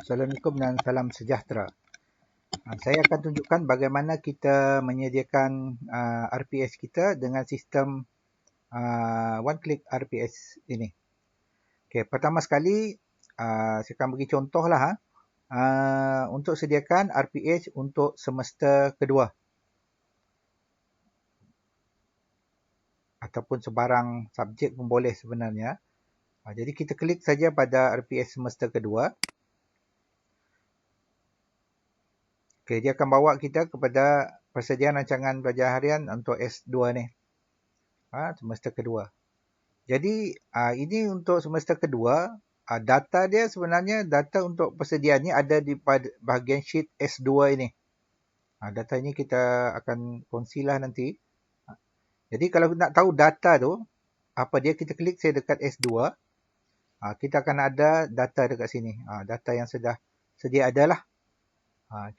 Assalamualaikum dan salam sejahtera. Saya akan tunjukkan bagaimana kita menyediakan RPS kita dengan sistem one click RPS ini. Okey, pertama sekali saya akan bagi contoh lah untuk sediakan RPS untuk semester kedua ataupun sebarang subjek pun boleh sebenarnya. Jadi kita klik saja pada RPS semester kedua. Okey, dia akan bawa kita kepada persediaan rancangan belajar harian untuk S2 ni. Semester kedua. Jadi ini untuk semester kedua, data dia sebenarnya data untuk persediaan ni ada di bahagian sheet S2 ini. Data ini kita akan kongsilah nanti. Jadi kalau nak tahu data tu apa dia, kita klik saya dekat S2. Kita akan ada data dekat sini. Data yang sudah sedia adalah.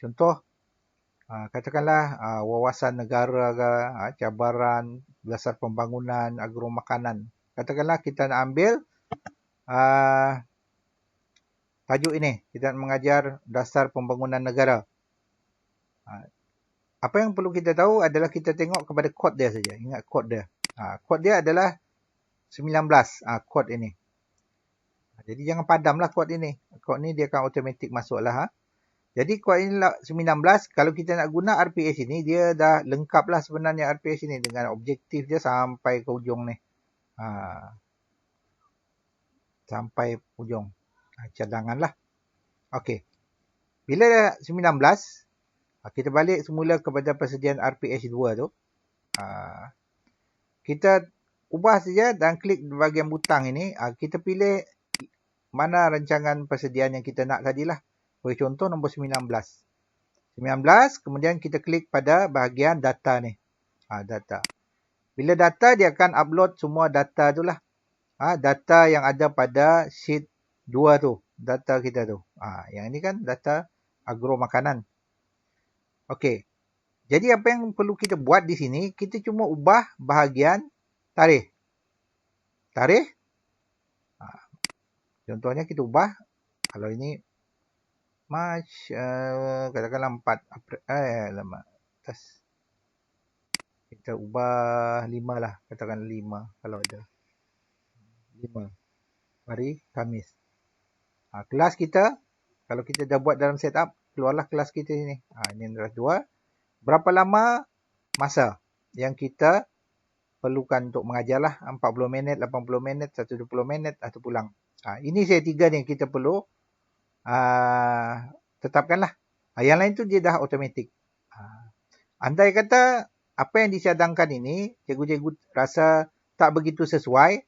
Contoh, katakanlah wawasan negara ke, cabaran dasar pembangunan agromakanan. Katakanlah kita nak ambil tajuk ini, kita nak mengajar dasar pembangunan negara. Apa yang perlu kita tahu adalah kita tengok kepada kod dia saja. Ingat kod dia. Kod dia adalah 19, kod ini. Jadi jangan padamlah kod ini. Kod ni dia akan automatik masuklah. Jadi kod ini 19, kalau kita nak guna RPS ini, dia dah lengkap lah sebenarnya RPS ini dengan objektif dia sampai ke ujung ni. Sampai ujung. Cadangan lah. Okey. Bila dah 19, kita balik semula kepada persediaan RPS 2 tu. Kita ubah saja dan klik bahagian butang ini. Kita pilih mana rancangan persediaan yang kita nak tadilah. Bagi contoh nombor 19. 19, kemudian kita klik pada bahagian data ni. Data. Bila data, dia akan upload semua data tu lah. Data yang ada pada sheet 2 tu. Data kita tu. Yang ini kan data agro makanan. Okey. Jadi apa yang perlu kita buat di sini, kita cuma ubah bahagian tarikh. Tarikh. Contohnya kita ubah. Kalau ini Mac, katakanlah 4 April, lama. Kita ubah 5 lah, katakan 5 kalau ada. 5 hari Khamis. Kelas kita, kalau kita dah buat dalam setup, keluarlah kelas kita ini. Ini adalah 2. Berapa lama masa yang kita perlukan untuk mengajarlah? 40 minit, 80 minit, 120 minit atau pulang. Ini saya 3 ni kita perlu tetapkanlah. Yang lain tu dia dah automatik. Andai kata apa yang dicadangkan ini cikgu-cikgu rasa tak begitu sesuai,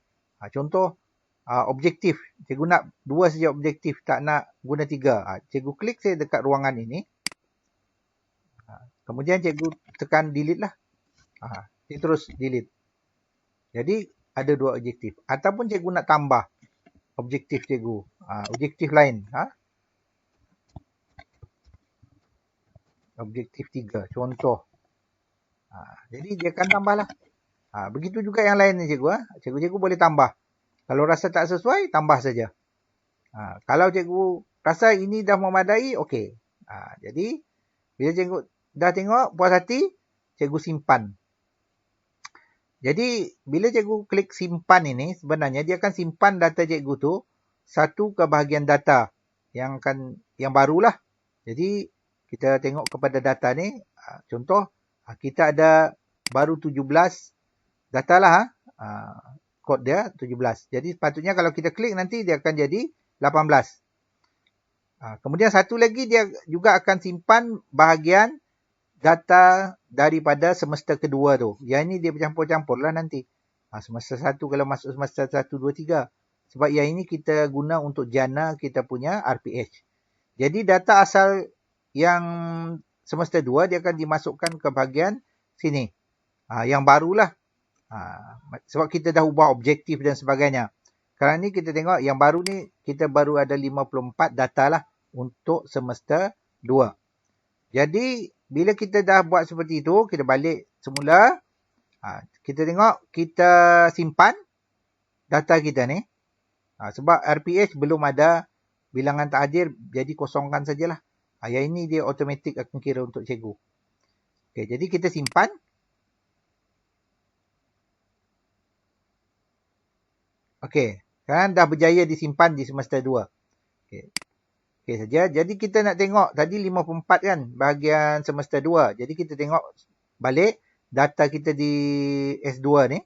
contoh objektif, cikgu nak 2 saja objektif, tak nak guna 3, cikgu klik saya dekat ruangan ini, kemudian cikgu tekan delete lah, terus delete. Jadi ada 2 objektif. Ataupun cikgu nak tambah objektif cikgu, objektif lain, objektif 3, contoh. Jadi dia akan tambahlah. Begitu juga yang lain ni cikgu. Cikgu-cikgu boleh tambah. Kalau rasa tak sesuai, tambah saja. Kalau cikgu rasa ini dah memadai, okey. Jadi, bila cikgu dah tengok, puas hati, cikgu simpan. Jadi, bila cikgu klik simpan ini, sebenarnya dia akan simpan data cikgu tu satu ke bahagian data yang barulah. Jadi, kita tengok kepada data ni, contoh, kita ada baru 17 data lah. Kod dia 17. Jadi sepatutnya kalau kita klik nanti dia akan jadi 18. Kemudian satu lagi dia juga akan simpan bahagian data daripada semester kedua tu. Yang ini dia bercampur-campur lah nanti. Semester 1 kalau masuk semester 1, 2, 3. Sebab yang ini kita guna untuk jana kita punya RPH. Jadi data asal yang semester 2 dia akan dimasukkan ke bahagian sini. Yang barulah. Sebab kita dah ubah objektif dan sebagainya. Sekarang ni kita tengok yang baru ni kita baru ada 54 data lah untuk semester 2. Jadi bila kita dah buat seperti itu, kita balik semula. Kita tengok kita simpan data kita ni. Sebab RPH belum ada bilangan tak hadir, jadi kosongkan sajalah. Yang ini dia automatik akan kira untuk cikgu. Okey, jadi kita simpan. Okey, sekarang dah berjaya disimpan di semester 2. Okey. Okey saja. Jadi kita nak tengok tadi 54 kan bahagian semester 2. Jadi kita tengok balik data kita di S2 ni.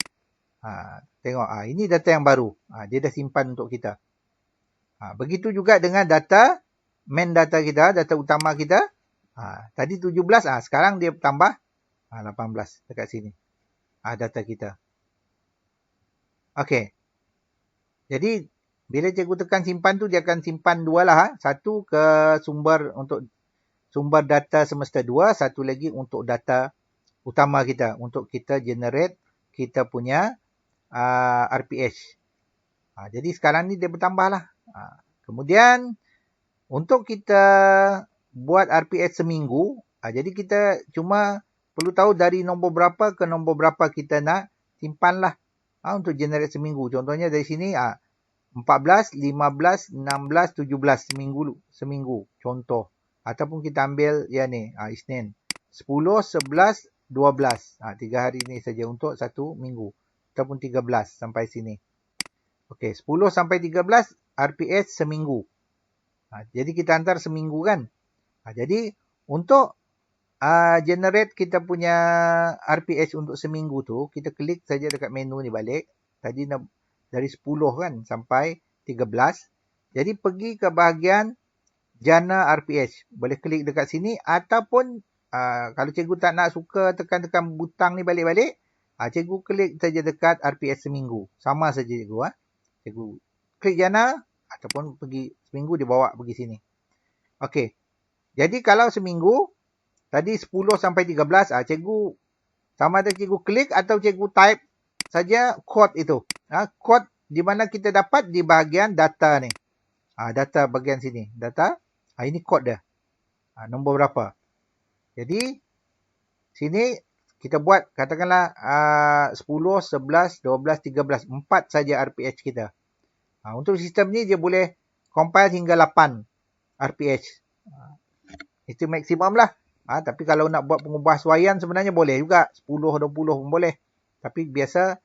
Tengok ini data yang baru. Dia dah simpan untuk kita. Begitu juga dengan data main data kita, data utama kita. Tadi 17, sekarang dia tambah 18 dekat sini. Data kita. Okey. Jadi bila cikgu tekan simpan tu, dia akan simpan dua lah. Satu ke sumber untuk sumber data semester 2, satu lagi untuk data utama kita, untuk kita generate kita punya RPH. Jadi sekarang ni dia bertambah lah. Kemudian untuk kita buat RPH seminggu, jadi kita cuma perlu tahu dari nombor berapa ke nombor berapa kita nak simpan lah untuk generate seminggu. Contohnya dari sini 14, 15, 16, 17 seminggu contoh. Ataupun kita ambil yang ni, Isnin. 10, 11, 12. 3 hari ni saja untuk satu minggu. Ataupun 13 sampai sini. Okey, 10 sampai 13 RPH seminggu. Jadi kita hantar seminggu kan. Jadi untuk generate kita punya RPH untuk seminggu tu, kita klik saja dekat menu ni balik. Tadi dari 10 kan sampai 13. Jadi pergi ke bahagian jana RPH. Boleh klik dekat sini ataupun kalau cikgu tak nak suka tekan-tekan butang ni balik-balik, cikgu klik saja dekat RPH seminggu. Sama saja cikgu. Cikgu klik jana ataupun pergi seminggu dia bawa pergi sini. Okey. Jadi kalau seminggu tadi 10 sampai 13, cikgu sama ada cikgu klik atau cikgu type saja kod itu. Kod di mana kita dapat di bahagian data ni. Data bahagian sini. Data. Ini kod dia. Nombor berapa. Jadi sini kita buat katakanlah 10, 11, 12, 13. 4 saja RPH kita. Untuk sistem ni dia boleh compile hingga 8 RPH. Itu maksimum lah. Tapi kalau nak buat pengubahsuaian sebenarnya boleh juga. 10, 20 pun boleh. Tapi biasa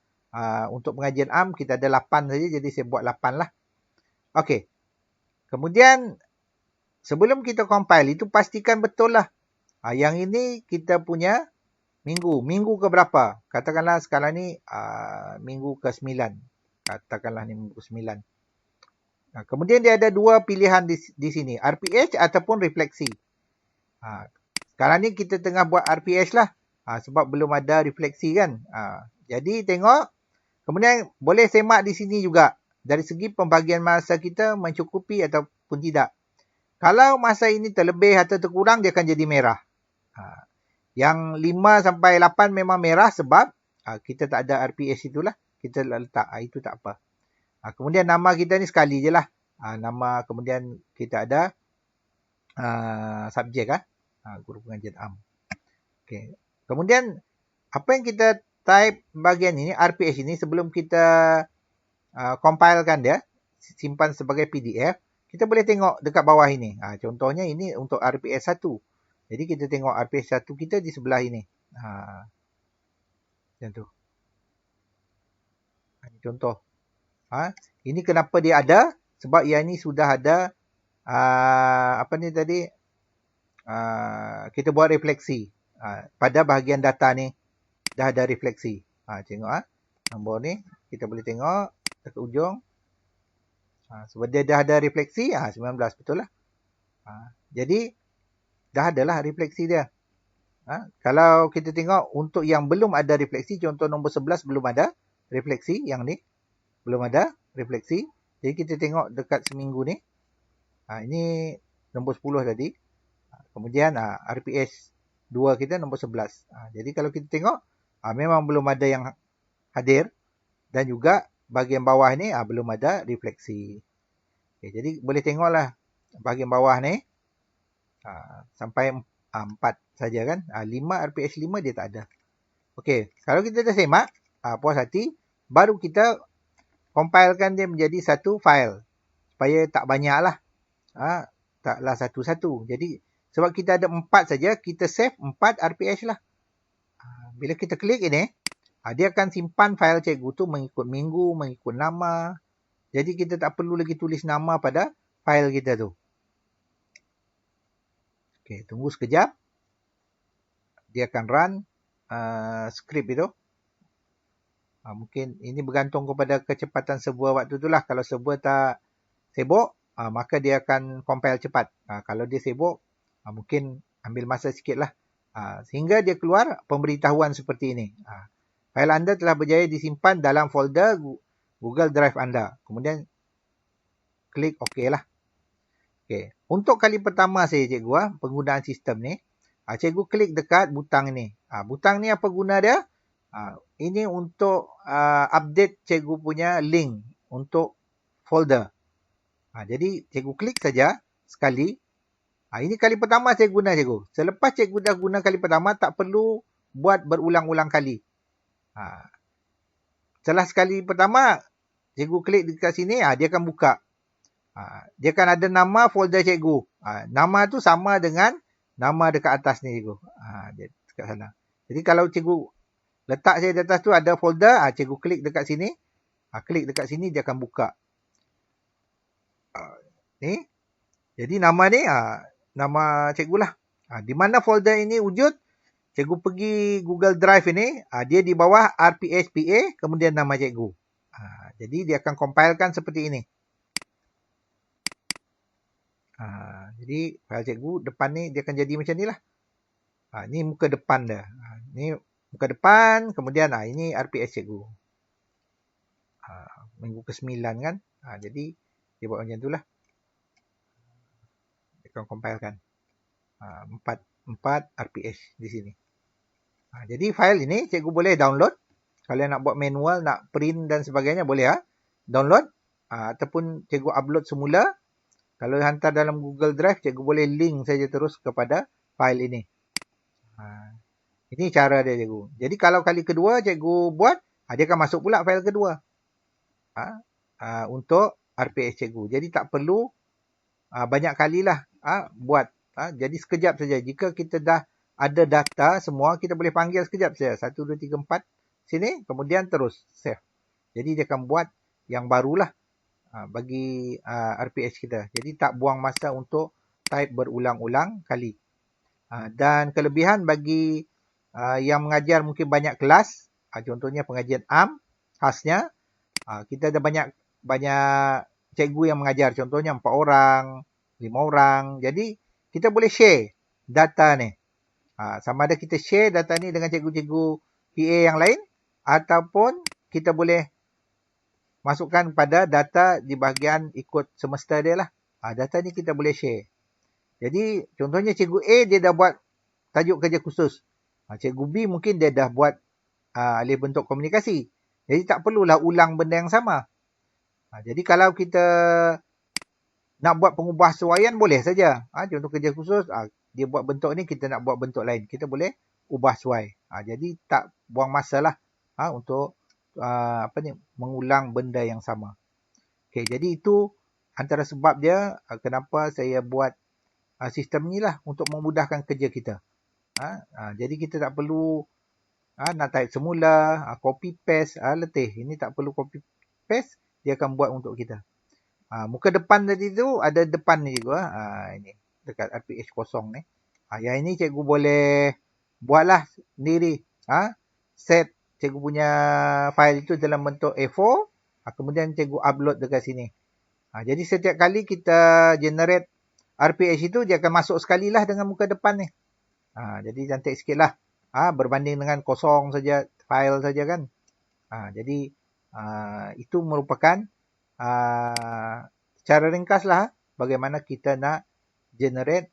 untuk pengajian am kita ada 8 saja. Jadi saya buat 8 lah. Okey. Kemudian sebelum kita compile itu pastikan betul lah. Yang ini kita punya minggu. Minggu ke berapa? Katakanlah sekarang ni minggu ke 9. Katakanlah ni minggu 9. Kemudian dia ada dua pilihan di sini. RPH ataupun refleksi. Sekarang ni kita tengah buat RPH lah. Sebab belum ada refleksi kan. Jadi tengok. Kemudian boleh semak di sini juga. Dari segi pembagian masa kita mencukupi ataupun tidak. Kalau masa ini terlebih atau terkurang, dia akan jadi merah. Yang 5 sampai 8 memang merah sebab kita tak ada RPH itulah. Kita letak. Itu tak apa. Kemudian nama kita ni sekali je lah. Nama kemudian kita ada subjek guru pengajian am. Okay. Kemudian apa yang kita type bahagian ini, RPH ini sebelum kita compilekan dia, simpan sebagai PDF, kita boleh tengok dekat bawah ini. Contohnya ini untuk RPH 1. Jadi kita tengok RPH 1 kita di sebelah ini. Macam tu. Ini contoh. Ini kenapa dia ada? Sebab yang ini sudah ada apa ni tadi? Kita buat refleksi. Pada bahagian data ni dah ada refleksi. Tengok nombor ni kita boleh tengok dekat ujung. Sebab dia dah ada refleksi, 19 betul lah. Jadi dah ada lah refleksi dia. Kalau kita tengok untuk yang belum ada refleksi, contoh nombor 11 belum ada refleksi, yang ni belum ada refleksi. Jadi kita tengok dekat seminggu ni. Ini nombor 10 tadi. Kemudian RPH 2 kita nombor 11. Jadi kalau kita tengok memang belum ada yang hadir. Dan juga bahagian bawah ni belum ada refleksi. Okay, jadi boleh tengoklah bahagian bawah ni sampai 4 saja kan. 5 RPH 5 dia tak ada. Okey, kalau kita dah semak, puas hati, baru kita compilekan dia menjadi satu file supaya tak banyak lah. taklah satu-satu. Jadi sebab kita ada 4 saja, kita save 4 RPH lah. Bila kita klik ini, dia akan simpan fail cikgu tu mengikut minggu, mengikut nama. Jadi kita tak perlu lagi tulis nama pada fail kita tu. Okey, tunggu sekejap. Dia akan run skrip itu. Mungkin ini bergantung kepada kecepatan server waktu tu lah. Kalau server tak sibuk, maka dia akan compile cepat. Kalau dia sibuk, mungkin ambil masa sikit lah. Sehingga dia keluar pemberitahuan seperti ini. Fail anda telah berjaya disimpan dalam folder Google Drive anda. Kemudian klik OK lah. Okay. Untuk kali pertama saya cikgu, penggunaan sistem ni, cikgu klik dekat butang ni. Butang ni apa guna dia? Ini untuk update cikgu punya link untuk folder. Jadi cikgu klik saja sekali. Ini kali pertama saya guna cikgu. Selepas cikgu dah guna kali pertama, tak perlu buat berulang-ulang kali. Setelah sekali pertama, cikgu klik dekat sini, dia akan buka. Dia akan ada nama folder cikgu. Nama tu sama dengan nama dekat atas ni cikgu. Dekat sana. Jadi kalau cikgu letak saya di atas tu ada folder, cikgu klik dekat sini. Klik dekat sini, dia akan buka. Ni. Jadi nama ni, nama cikgu lah. Di mana folder ini wujud, cikgu pergi Google Drive ini, dia di bawah RPHPA, kemudian nama cikgu. Jadi dia akan compilekan seperti ini. Jadi file cikgu depan ni dia akan jadi macam ni lah. Ni muka depan dia. Ni muka depan, kemudian ini RPS cikgu. Minggu ke-9 kan. Jadi dia buat macam tu lah. Dia akan compilekan. 4 RPS di sini. Jadi file ini cikgu boleh download. Kalau nak buat manual, nak print dan sebagainya boleh download. Ataupun cikgu upload semula. Kalau hantar dalam Google Drive, cikgu boleh link saja terus kepada file ini. Ini cara dia cikgu. Jadi kalau kali kedua cikgu buat, dia akan masuk pula file kedua. Untuk RPS cikgu. Jadi tak perlu banyak kalilah buat. Jadi sekejap saja. Jika kita dah ada data semua, kita boleh panggil sekejap saja. 1, 2, 3, 4 sini. Kemudian terus save. Jadi dia akan buat yang barulah. Bagi RPH kita. Jadi tak buang masa untuk type berulang-ulang kali. Dan kelebihan bagi yang mengajar mungkin banyak kelas, contohnya pengajian AM, khasnya kita ada banyak cikgu yang mengajar, contohnya 4 orang, 5 orang. Jadi kita boleh share data ni. Sama ada kita share data ni dengan cikgu-cikgu PA yang lain, ataupun kita boleh masukkan pada data di bahagian ikut semester dia lah. Data ni kita boleh share. Jadi contohnya cikgu A dia dah buat tajuk kerja khusus. Cikgu B mungkin dia dah buat alih bentuk komunikasi. Jadi tak perlulah ulang benda yang sama. Jadi kalau kita nak buat pengubah sesuaian boleh saja. Contoh kerja khusus, dia buat bentuk ni, kita nak buat bentuk lain. Kita boleh ubah sesuai. Jadi tak buang masa lah untuk mengulang benda yang sama. Okey, jadi itu antara sebab dia kenapa saya buat sistem ni lah untuk memudahkan kerja kita. Jadi kita tak perlu nak type semula, copy paste, letih. Ini tak perlu copy paste, dia akan buat untuk kita. Muka depan tadi tu ada depan ni juga. Ini dekat RPH kosong ni. Yang ini cikgu boleh buatlah sendiri. Set cikgu punya file itu dalam bentuk A4. Kemudian cikgu upload dekat sini. Jadi setiap kali kita generate RPH itu, dia akan masuk sekali lah dengan muka depan ni. Jadi cantik sikit lah. Berbanding dengan kosong saja, file saja kan. Jadi itu merupakan cara ringkas lah bagaimana kita nak generate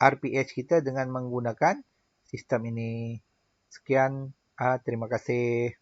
RPH kita dengan menggunakan sistem ini. Sekian, terima kasih.